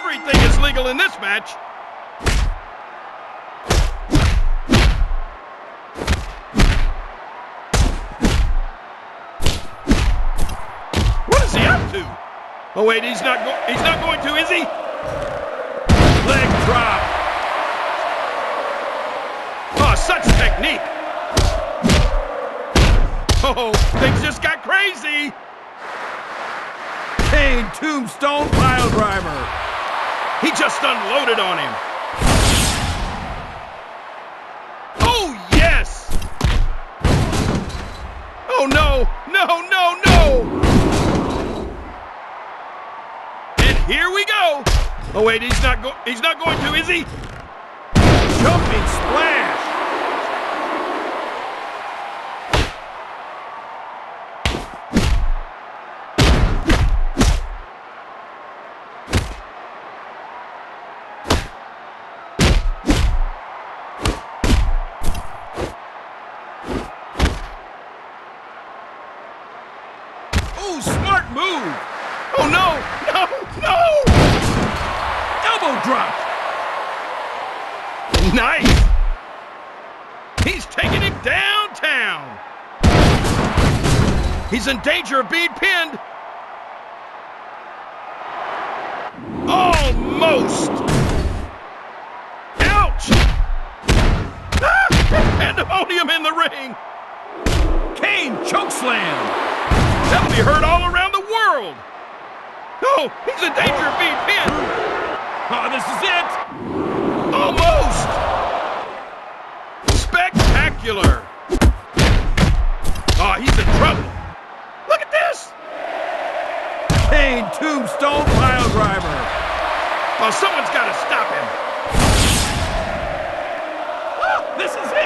Everything is legal in this match. What is he up to? Oh wait, he's not going to, is he? Leg drop. Oh, such technique. Oh, things just got crazy. Kane tombstone pile driver. He just unloaded on him. Oh, yes. Oh, no, no, no, no. And here we go. Oh, wait, he's not going to, is he? Jumping splash. Oh, smart move. Oh, no, no, no. Elbow drop. Nice. He's taking him downtown. He's in danger of being pinned. Almost. Ouch. Ah, pandemonium in the ring. Kane chokeslam. That'll be heard all around the world. Oh, he's in danger of being pinned. Oh, this is it. Almost. Spectacular. Oh, he's in trouble. Look at this. Kane tombstone pile driver. Oh, someone's got to stop him. Oh, this is it.